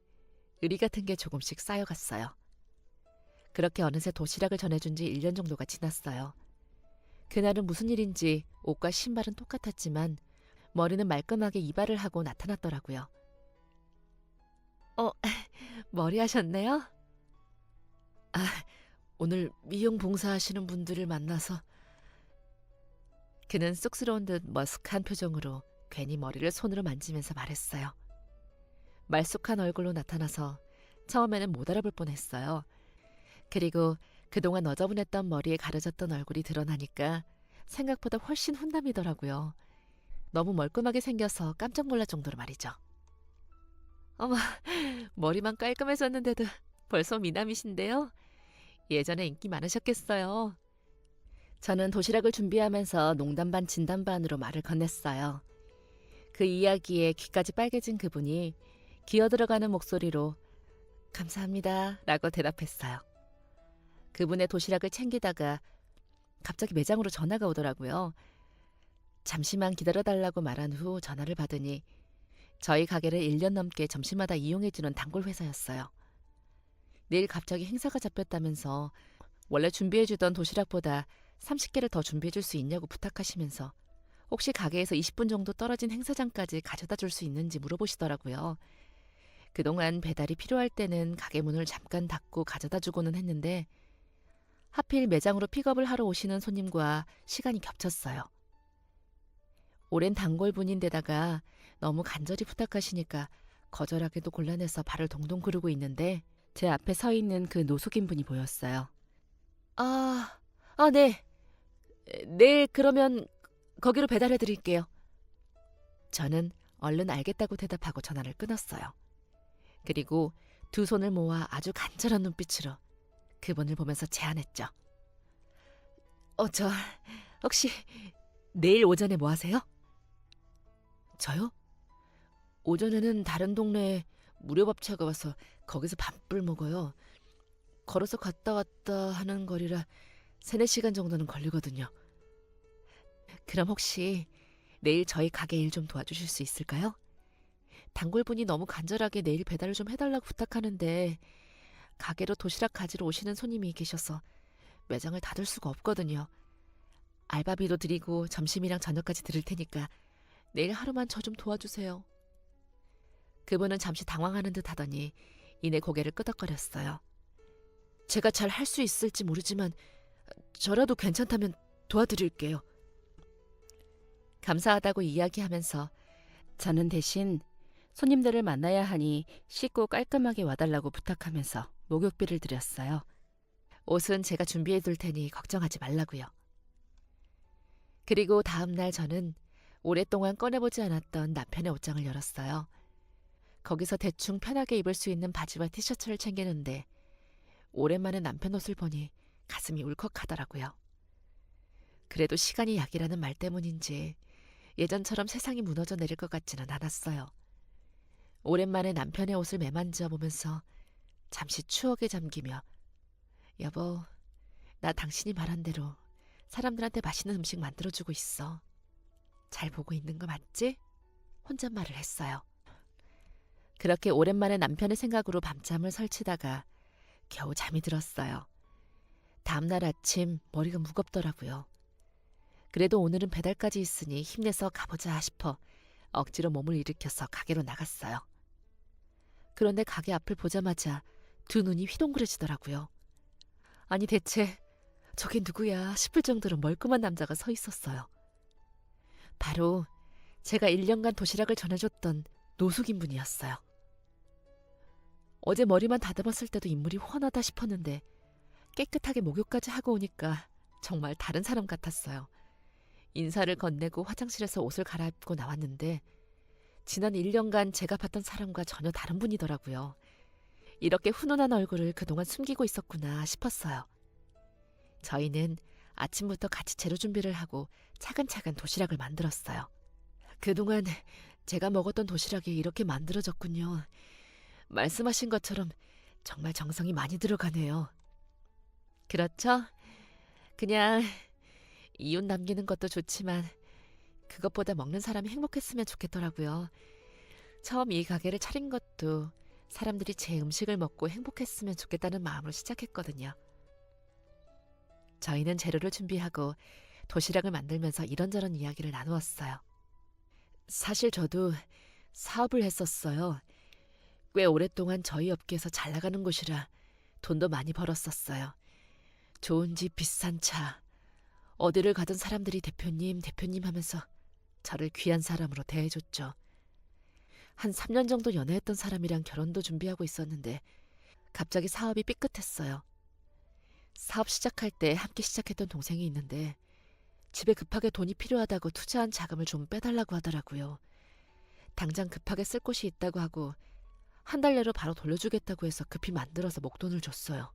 의리 같은 게 조금씩 쌓여갔어요. 그렇게 어느새 도시락을 전해준 지 1년 정도가 지났어요. 그날은 무슨 일인지 옷과 신발은 똑같았지만 머리는 말끔하게 이발을 하고 나타났더라고요. 머리 하셨네요? 아, 오늘 미용 봉사하시는 분들을 만나서. 그는 쑥스러운 듯 머쓱한 표정으로 괜히 머리를 손으로 만지면서 말했어요. 말쑥한 얼굴로 나타나서 처음에는 못 알아볼 뻔했어요. 그리고 그동안 너저분했던 머리에 가려졌던 얼굴이 드러나니까 생각보다 훨씬 훈남이더라고요. 너무 멀끔하게 생겨서 깜짝 놀랄 정도로 말이죠. 어머, 머리만 깔끔해졌는데도 벌써 미남이신데요? 예전에 인기 많으셨겠어요. 저는 도시락을 준비하면서 농담 반 진담 반으로 말을 건넸어요. 그 이야기에 귀까지 빨개진 그분이 기어들어가는 목소리로 감사합니다. 라고 대답했어요. 그분의 도시락을 챙기다가 갑자기 매장으로 전화가 오더라고요. 잠시만 기다려달라고 말한 후 전화를 받으니 저희 가게를 1년 넘게 점심마다 이용해주는 단골 회사였어요. 내일 갑자기 행사가 잡혔다면서 원래 준비해주던 도시락보다 30개를 더 준비해줄 수 있냐고 부탁하시면서 혹시 가게에서 20분 정도 떨어진 행사장까지 가져다 줄 수 있는지 물어보시더라고요. 그동안 배달이 필요할 때는 가게 문을 잠깐 닫고 가져다 주고는 했는데 하필 매장으로 픽업을 하러 오시는 손님과 시간이 겹쳤어요. 오랜 단골분인데다가 너무 간절히 부탁하시니까 거절하기도 곤란해서 발을 동동 구르고 있는데 제 앞에 서 있는 그 노숙인 분이 보였어요. 네. 내일 그러면 거기로 배달해 드릴게요. 저는 얼른 알겠다고 대답하고 전화를 끊었어요. 그리고 두 손을 모아 아주 간절한 눈빛으로 그분을 보면서 제안했죠. 저 혹시 내일 오전에 뭐 하세요? 저요? 오전에는 다른 동네에 무료밥차가 와서 거기서 밥을 먹어요. 걸어서 갔다 왔다 하는 거리라 3-4시간 정도는 걸리거든요. 그럼 혹시 내일 저희 가게 일 좀 도와주실 수 있을까요? 단골분이 너무 간절하게 내일 배달을 좀 해달라고 부탁하는데 가게로 도시락 가지러 오시는 손님이 계셔서 매장을 닫을 수가 없거든요. 알바비도 드리고 점심이랑 저녁까지 드릴 테니까 내일 하루만 저 좀 도와주세요. 그분은 잠시 당황하는 듯 하더니 이내 고개를 끄덕거렸어요. 제가 잘 할 수 있을지 모르지만 저라도 괜찮다면 도와드릴게요. 감사하다고 이야기하면서 저는 대신 손님들을 만나야 하니 씻고 깔끔하게 와달라고 부탁하면서 목욕비를 드렸어요. 옷은 제가 준비해 둘 테니 걱정하지 말라고요. 그리고 다음 날 저는 오랫동안 꺼내보지 않았던 남편의 옷장을 열었어요. 거기서 대충 편하게 입을 수 있는 바지와 티셔츠를 챙기는데 오랜만에 남편 옷을 보니 가슴이 울컥하더라고요. 그래도 시간이 약이라는 말 때문인지 예전처럼 세상이 무너져 내릴 것 같지는 않았어요. 오랜만에 남편의 옷을 매만져 보면서 잠시 추억에 잠기며 여보, 나 당신이 말한 대로 사람들한테 맛있는 음식 만들어주고 있어. 잘 보고 있는 거 맞지? 혼잣말을 했어요. 그렇게 오랜만에 남편의 생각으로 밤잠을 설치다가 겨우 잠이 들었어요. 다음날 아침 머리가 무겁더라고요. 그래도 오늘은 배달까지 있으니 힘내서 가보자 싶어 억지로 몸을 일으켜서 가게로 나갔어요. 그런데 가게 앞을 보자마자 두 눈이 휘동그레지더라고요. 아니 대체 저게 누구야 싶을 정도로 멀끔한 남자가 서 있었어요. 바로 제가 1년간 도시락을 전해줬던 노숙인 분이었어요. 어제 머리만 다듬었을 때도 인물이 훤하다 싶었는데 깨끗하게 목욕까지 하고 오니까 정말 다른 사람 같았어요. 인사를 건네고 화장실에서 옷을 갈아입고 나왔는데 지난 1년간 제가 봤던 사람과 전혀 다른 분이더라고요. 이렇게 훈훈한 얼굴을 그동안 숨기고 있었구나 싶었어요. 저희는 아침부터 같이 재료 준비를 하고 차근차근 도시락을 만들었어요. 그동안 제가 먹었던 도시락이 이렇게 만들어졌군요. 말씀하신 것처럼 정말 정성이 많이 들어가네요. 그렇죠? 그냥 이웃 남기는 것도 좋지만 그것보다 먹는 사람이 행복했으면 좋겠더라고요. 처음 이 가게를 차린 것도 사람들이 제 음식을 먹고 행복했으면 좋겠다는 마음으로 시작했거든요. 저희는 재료를 준비하고 도시락을 만들면서 이런저런 이야기를 나누었어요. 사실 저도 사업을 했었어요. 꽤 오랫동안 저희 업계에서 잘 나가는 곳이라 돈도 많이 벌었었어요. 좋은 집, 비싼 차. 어디를 가든 사람들이 대표님, 대표님 하면서 저를 귀한 사람으로 대해줬죠. 한 3년 정도 연애했던 사람이랑 결혼도 준비하고 있었는데 갑자기 사업이 삐끗했어요. 사업 시작할 때 함께 시작했던 동생이 있는데 집에 급하게 돈이 필요하다고 투자한 자금을 좀 빼달라고 하더라고요. 당장 급하게 쓸 곳이 있다고 하고 한 달 내로 바로 돌려주겠다고 해서 급히 만들어서 목돈을 줬어요.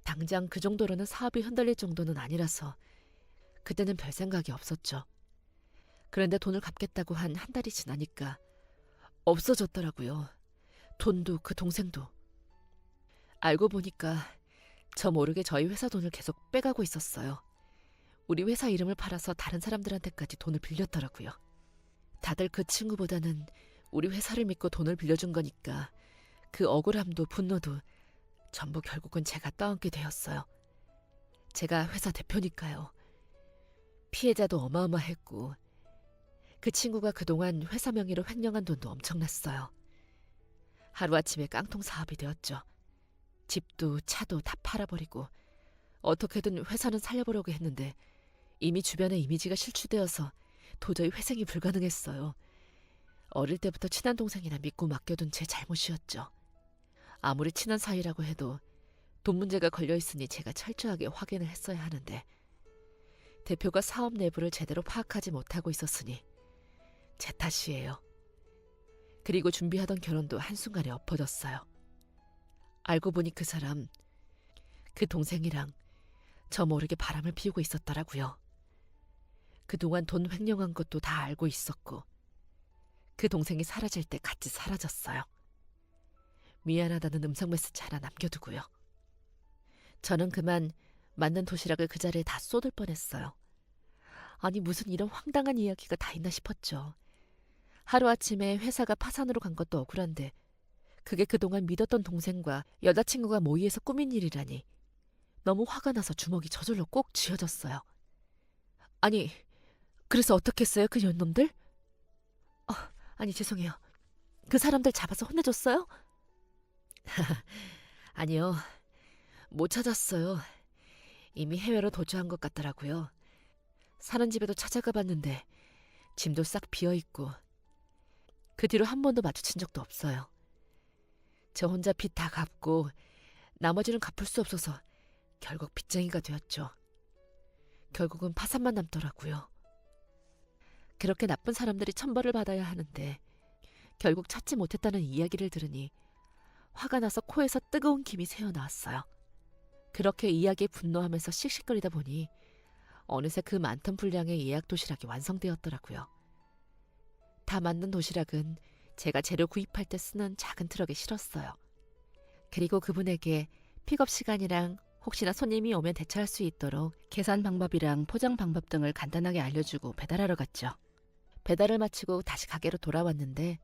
당장 그 정도로는 사업이 흔들릴 정도는 아니라서 그때는 별 생각이 없었죠. 그런데 돈을 갚겠다고 한 달이 지나니까 없어졌더라고요. 돈도 그 동생도. 알고 보니까 저 모르게 저희 회사 돈을 계속 빼가고 있었어요. 우리 회사 이름을 팔아서 다른 사람들한테까지 돈을 빌렸더라고요. 다들 그 친구보다는 우리 회사를 믿고 돈을 빌려준 거니까 그 억울함도 분노도 전부 결국은 제가 떠안게 되었어요. 제가 회사 대표니까요. 피해자도 어마어마했고 그 친구가 그동안 회사 명의로 횡령한 돈도 엄청났어요. 하루아침에 깡통 사업이 되었죠. 집도 차도 다 팔아버리고 어떻게든 회사는 살려보려고 했는데 이미 주변에 이미지가 실추되어서 도저히 회생이 불가능했어요. 어릴 때부터 친한 동생이나 믿고 맡겨둔 제 잘못이었죠. 아무리 친한 사이라고 해도 돈 문제가 걸려있으니 제가 철저하게 확인을 했어야 하는데 대표가 사업 내부를 제대로 파악하지 못하고 있었으니 제 탓이에요. 그리고 준비하던 결혼도 한순간에 엎어졌어요. 알고 보니 그 사람, 그 동생이랑 저 모르게 바람을 피우고 있었더라고요. 그동안 돈 횡령한 것도 다 알고 있었고 그 동생이 사라질 때 같이 사라졌어요. 미안하다는 음성 메시지 하나 남겨두고요. 저는 그만 만든 도시락을 그 자리에 다 쏟을 뻔했어요. 아니 무슨 이런 황당한 이야기가 다 있나 싶었죠. 하루아침에 회사가 파산으로 간 것도 억울한데 그게 그동안 믿었던 동생과 여자친구가 모의해서 꾸민 일이라니 너무 화가 나서 주먹이 저절로 꼭 쥐어졌어요. 아니 그래서 어떻게 했어요 그 년놈들? 아니 죄송해요. 그 사람들 잡아서 혼내줬어요? 아니요. 못 찾았어요. 이미 해외로 도주한 것 같더라고요. 사는 집에도 찾아가 봤는데 짐도 싹 비어있고 그 뒤로 한 번도 마주친 적도 없어요. 저 혼자 빚 다 갚고 나머지는 갚을 수 없어서 결국 빚쟁이가 되었죠. 결국은 파산만 남더라고요. 그렇게 나쁜 사람들이 천벌을 받아야 하는데 결국 찾지 못했다는 이야기를 들으니 화가 나서 코에서 뜨거운 김이 새어나왔어요. 그렇게 이야기에 분노하면서 씩씩거리다 보니 어느새 그 많던 분량의 예약 도시락이 완성되었더라고요. 다 만든 도시락은 제가 재료 구입할 때 쓰는 작은 트럭에 실었어요. 그리고 그분에게 픽업 시간이랑 혹시나 손님이 오면 대처할 수 있도록 계산 방법이랑 포장 방법 등을 간단하게 알려주고 배달하러 갔죠. 배달을 마치고 다시 가게로 돌아왔는데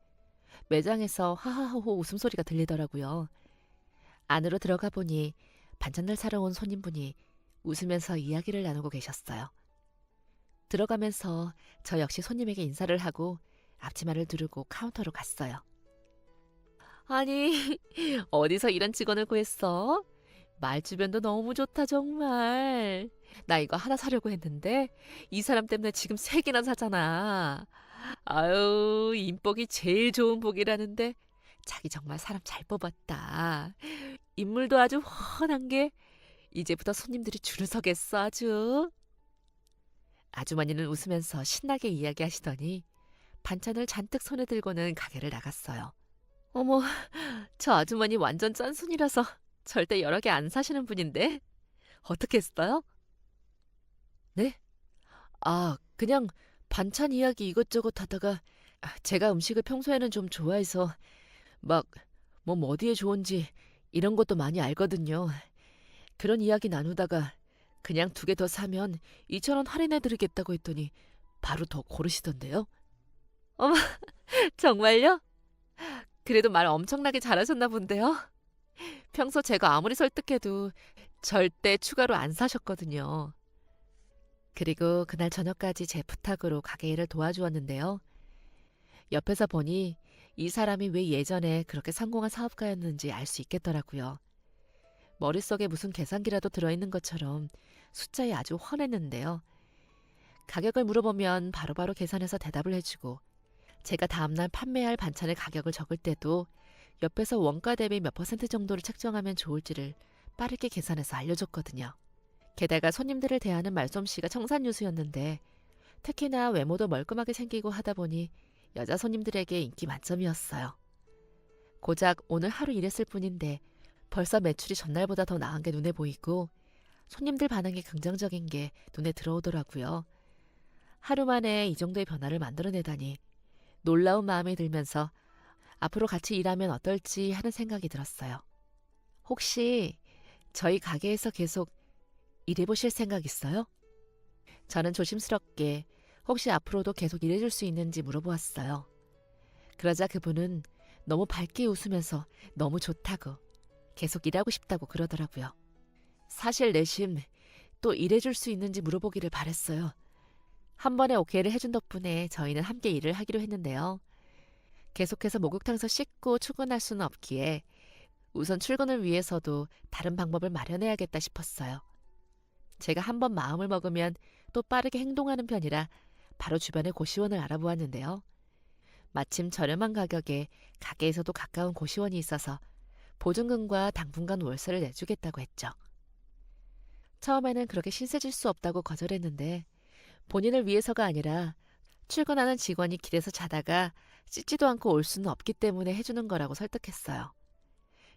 매장에서 하하호호 웃음소리가 들리더라고요. 안으로 들어가 보니 반찬을 사러 온 손님분이 웃으면서 이야기를 나누고 계셨어요. 들어가면서 저 역시 손님에게 인사를 하고 앞치마를 두르고 카운터로 갔어요. 아니, 어디서 이런 직원을 구했어? 말주변도 너무 좋다 정말. 나 이거 하나 사려고 했는데 이 사람 때문에 지금 3개나 사잖아. 아유, 인복이 제일 좋은 복이라는데 자기 정말 사람 잘 뽑았다. 인물도 아주 훤한 게 이제부터 손님들이 줄을 서겠어 아주. 아주머니는 웃으면서 신나게 이야기하시더니 반찬을 잔뜩 손에 들고는 가게를 나갔어요. 어머, 저 아주머니 완전 짠순이라서 절대 여러 개 안 사시는 분인데 어떻게 했어요? 네? 그냥 반찬 이야기 이것저것 하다가 제가 음식을 평소에는 좀 좋아해서 막 몸 어디에 좋은지 이런 것도 많이 알거든요. 그런 이야기 나누다가 그냥 2개 더 사면 2,000원 할인해드리겠다고 했더니 바로 더 고르시던데요. 어머, 정말요? 그래도 말 엄청나게 잘하셨나 본데요. 평소 제가 아무리 설득해도 절대 추가로 안 사셨거든요. 그리고 그날 저녁까지 제 부탁으로 가게 일을 도와주었는데요. 옆에서 보니 이 사람이 왜 예전에 그렇게 성공한 사업가였는지 알 수 있겠더라고요. 머릿속에 무슨 계산기라도 들어있는 것처럼 숫자에 아주 훤했는데요. 가격을 물어보면 바로바로 계산해서 대답을 해주고 제가 다음날 판매할 반찬의 가격을 적을 때도 옆에서 원가 대비 몇 % 정도를 책정하면 좋을지를 빠르게 계산해서 알려줬거든요. 게다가 손님들을 대하는 말솜씨가 청산유수였는데 특히나 외모도 멀끔하게 생기고 하다 보니 여자 손님들에게 인기 만점이었어요. 고작 오늘 하루 일했을 뿐인데 벌써 매출이 전날보다 더 나은 게 눈에 보이고 손님들 반응이 긍정적인 게 눈에 들어오더라고요. 하루 만에 이 정도의 변화를 만들어내다니 놀라운 마음이 들면서 앞으로 같이 일하면 어떨지 하는 생각이 들었어요. 혹시 저희 가게에서 계속 일해보실 생각 있어요? 저는 조심스럽게 혹시 앞으로도 계속 일해줄 수 있는지 물어보았어요. 그러자 그분은 너무 밝게 웃으면서 너무 좋다고, 계속 일하고 싶다고 그러더라고요. 사실 내심 또 일해줄 수 있는지 물어보기를 바랬어요. 한 번에 오케이를 해준 덕분에 저희는 함께 일을 하기로 했는데요. 계속해서 목욕탕에서 씻고 출근할 수는 없기에 우선 출근을 위해서도 다른 방법을 마련해야겠다 싶었어요. 제가 한 번 마음을 먹으면 또 빠르게 행동하는 편이라 바로 주변에 고시원을 알아보았는데요. 마침 저렴한 가격에 가게에서도 가까운 고시원이 있어서 보증금과 당분간 월세를 내주겠다고 했죠. 처음에는 그렇게 신세질 수 없다고 거절했는데 본인을 위해서가 아니라 출근하는 직원이 길에서 자다가 씻지도 않고 올 수는 없기 때문에 해주는 거라고 설득했어요.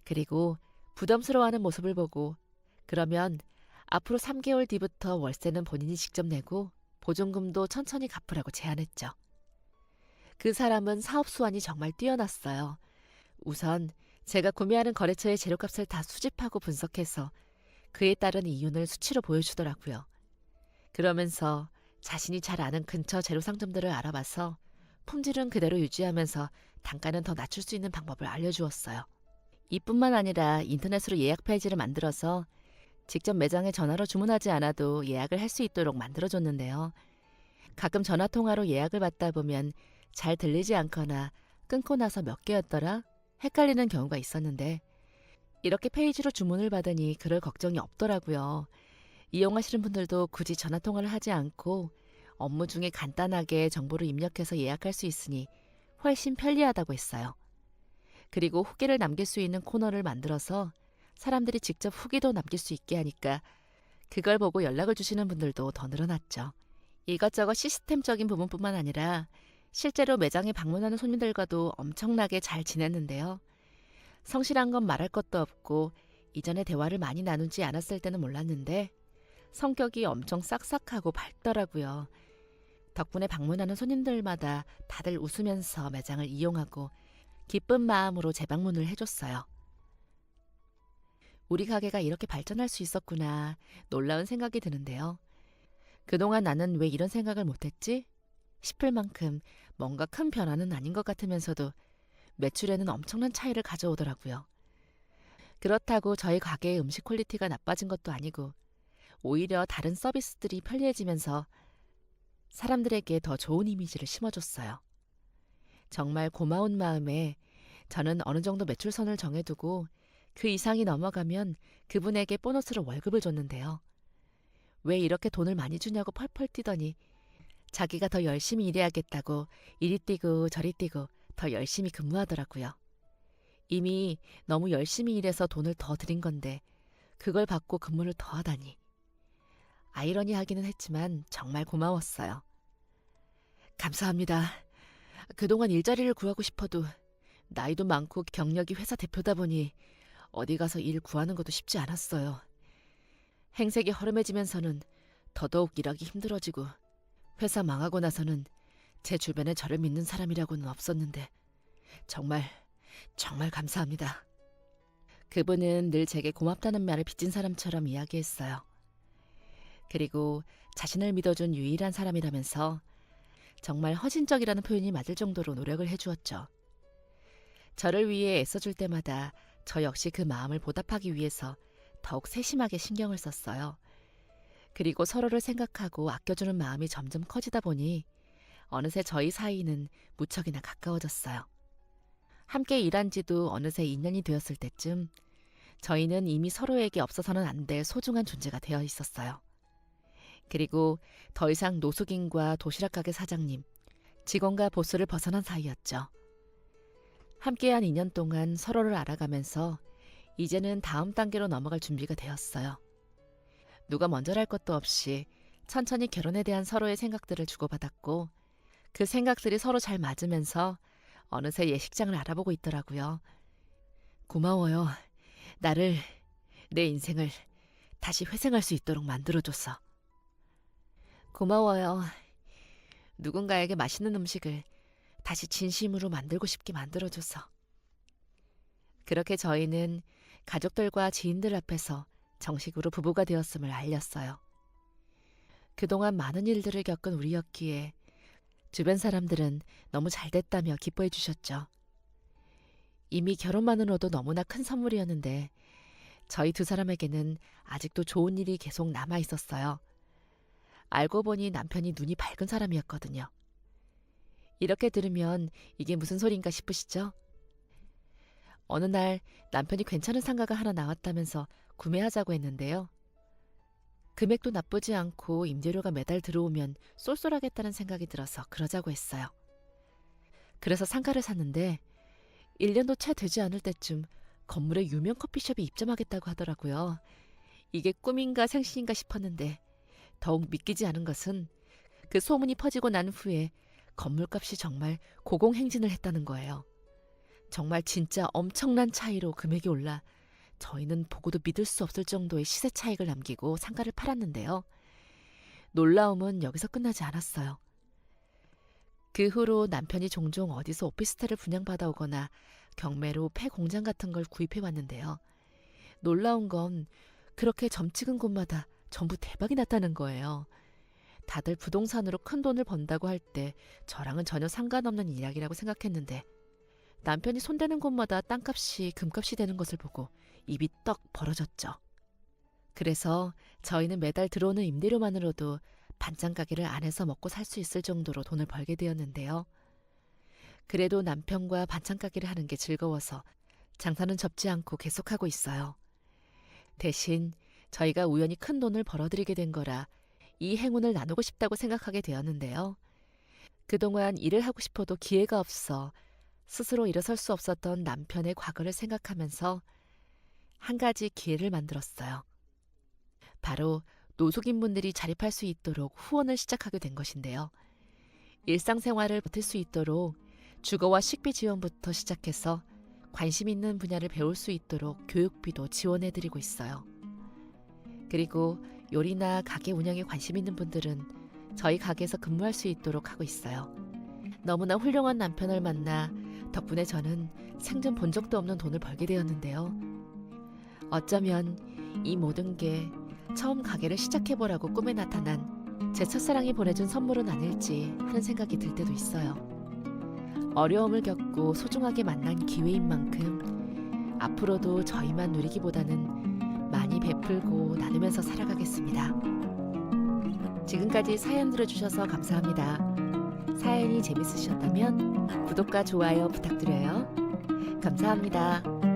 그리고 부담스러워하는 모습을 보고 그러면 앞으로 3개월 뒤부터 월세는 본인이 직접 내고 보증금도 천천히 갚으라고 제안했죠. 그 사람은 사업 수완이 정말 뛰어났어요. 우선 제가 구매하는 거래처의 재료값을 다 수집하고 분석해서 그에 따른 이윤을 수치로 보여주더라고요. 그러면서 자신이 잘 아는 근처 재료 상점들을 알아봐서 품질은 그대로 유지하면서 단가는 더 낮출 수 있는 방법을 알려주었어요. 이뿐만 아니라 인터넷으로 예약 페이지를 만들어서 직접 매장에 전화로 주문하지 않아도 예약을 할 수 있도록 만들어줬는데요. 가끔 전화통화로 예약을 받다 보면 잘 들리지 않거나 끊고 나서 몇 개였더라? 헷갈리는 경우가 있었는데 이렇게 페이지로 주문을 받으니 그럴 걱정이 없더라고요. 이용하시는 분들도 굳이 전화통화를 하지 않고 업무 중에 간단하게 정보를 입력해서 예약할 수 있으니 훨씬 편리하다고 했어요. 그리고 후기를 남길 수 있는 코너를 만들어서 사람들이 직접 후기도 남길 수 있게 하니까 그걸 보고 연락을 주시는 분들도 더 늘어났죠. 이것저것 시스템적인 부분뿐만 아니라 실제로 매장에 방문하는 손님들과도 엄청나게 잘 지냈는데요. 성실한 건 말할 것도 없고 이전에 대화를 많이 나누지 않았을 때는 몰랐는데 성격이 엄청 싹싹하고 밝더라고요. 덕분에 방문하는 손님들마다 다들 웃으면서 매장을 이용하고 기쁜 마음으로 재방문을 해줬어요. 우리 가게가 이렇게 발전할 수 있었구나 놀라운 생각이 드는데요. 그동안 나는 왜 이런 생각을 못했지? 싶을 만큼 뭔가 큰 변화는 아닌 것 같으면서도 매출에는 엄청난 차이를 가져오더라고요. 그렇다고 저희 가게의 음식 퀄리티가 나빠진 것도 아니고 오히려 다른 서비스들이 편리해지면서 사람들에게 더 좋은 이미지를 심어줬어요. 정말 고마운 마음에 저는 어느 정도 매출선을 정해두고 그 이상이 넘어가면 그분에게 보너스로 월급을 줬는데요. 왜 이렇게 돈을 많이 주냐고 펄펄 뛰더니 자기가 더 열심히 일해야겠다고 이리 뛰고 저리 뛰고 더 열심히 근무하더라고요. 이미 너무 열심히 일해서 돈을 더 드린 건데 그걸 받고 근무를 더 하다니. 아이러니하기는 했지만 정말 고마웠어요. 감사합니다. 그동안 일자리를 구하고 싶어도 나이도 많고 경력이 회사 대표다 보니 어디 가서 일 구하는 것도 쉽지 않았어요. 행색이 허름해지면서는 더더욱 일하기 힘들어지고 회사 망하고 나서는 제 주변에 저를 믿는 사람이라고는 없었는데 정말 감사합니다. 그분은 늘 제게 고맙다는 말을 빚진 사람처럼 이야기했어요. 그리고 자신을 믿어준 유일한 사람이라면서 정말 허진적이라는 표현이 맞을 정도로 노력을 해주었죠. 저를 위해 애써줄 때마다 저 역시 그 마음을 보답하기 위해서 더욱 세심하게 신경을 썼어요. 그리고 서로를 생각하고 아껴주는 마음이 점점 커지다 보니 어느새 저희 사이는 무척이나 가까워졌어요. 함께 일한 지도 어느새 2년이 되었을 때쯤 저희는 이미 서로에게 없어서는 안 될 소중한 존재가 되어 있었어요. 그리고 더 이상 노숙인과 도시락 가게 사장님, 직원과 보스를 벗어난 사이였죠. 함께한 2년 동안 서로를 알아가면서 이제는 다음 단계로 넘어갈 준비가 되었어요. 누가 먼저랄 것도 없이 천천히 결혼에 대한 서로의 생각들을 주고받았고 그 생각들이 서로 잘 맞으면서 어느새 예식장을 알아보고 있더라고요. 고마워요. 나를, 내 인생을 다시 회생할 수 있도록 만들어줘서. 고마워요. 누군가에게 맛있는 음식을 다시 진심으로 만들고 싶게 만들어줘서. 그렇게 저희는 가족들과 지인들 앞에서 정식으로 부부가 되었음을 알렸어요. 그동안 많은 일들을 겪은 우리였기에 주변 사람들은 너무 잘 됐다며 기뻐해 주셨죠. 이미 결혼만으로도 너무나 큰 선물이었는데 저희 두 사람에게는 아직도 좋은 일이 계속 남아 있었어요. 알고 보니 남편이 눈이 밝은 사람이었거든요. 이렇게 들으면 이게 무슨 소린가 싶으시죠? 어느 날 남편이 괜찮은 상가가 하나 나왔다면서 구매하자고 했는데요. 금액도 나쁘지 않고 임대료가 매달 들어오면 쏠쏠하겠다는 생각이 들어서 그러자고 했어요. 그래서 상가를 샀는데 1년도 채 되지 않을 때쯤 건물에 유명 커피숍이 입점하겠다고 하더라고요. 이게 꿈인가 생시인가 싶었는데 더욱 믿기지 않은 것은 그 소문이 퍼지고 난 후에 건물값이 정말 고공행진을 했다는 거예요. 정말 진짜 엄청난 차이로 금액이 올라 저희는 보고도 믿을 수 없을 정도의 시세 차익을 남기고 상가를 팔았는데요. 놀라움은 여기서 끝나지 않았어요. 그 후로 남편이 종종 어디서 오피스텔을 분양받아 오거나 경매로 폐공장 같은 걸 구입해 왔는데요. 놀라운 건 그렇게 점찍은 곳마다 전부 대박이 났다는 거예요. 다들 부동산으로 큰 돈을 번다고 할 때 저랑은 전혀 상관없는 이야기라고 생각했는데 남편이 손대는 곳마다 땅값이 금값이 되는 것을 보고 입이 떡 벌어졌죠. 그래서 저희는 매달 들어오는 임대료만으로도 반찬 가게를 안에서 먹고 살 수 있을 정도로 돈을 벌게 되었는데요. 그래도 남편과 반찬 가게를 하는 게 즐거워서 장사는 접지 않고 계속하고 있어요. 대신 저희가 우연히 큰 돈을 벌어들이게 된 거라 이 행운을 나누고 싶다고 생각하게 되었는데요. 그동안 일을 하고 싶어도 기회가 없어 스스로 일어설 수 없었던 남편의 과거를 생각하면서 한 가지 기회를 만들었어요. 바로 노숙인분들이 자립할 수 있도록 후원을 시작하게 된 것인데요. 일상생활을 버틸 수 있도록 주거와 식비 지원부터 시작해서 관심 있는 분야를 배울 수 있도록 교육비도 지원해드리고 있어요. 그리고 요리나 가게 운영에 관심 있는 분들은 저희 가게에서 근무할 수 있도록 하고 있어요. 너무나 훌륭한 남편을 만나 덕분에 저는 생전 본 적도 없는 돈을 벌게 되었는데요. 어쩌면 이 모든 게 처음 가게를 시작해보라고 꿈에 나타난 제 첫사랑이 보내준 선물은 아닐지 하는 생각이 들 때도 있어요. 어려움을 겪고 소중하게 만난 기회인 만큼 앞으로도 저희만 누리기보다는 많이 베풀고 나누면서 살아가겠습니다. 지금까지 사연 들어주셔서 감사합니다. 사연이 재밌으셨다면 구독과 좋아요 부탁드려요. 감사합니다.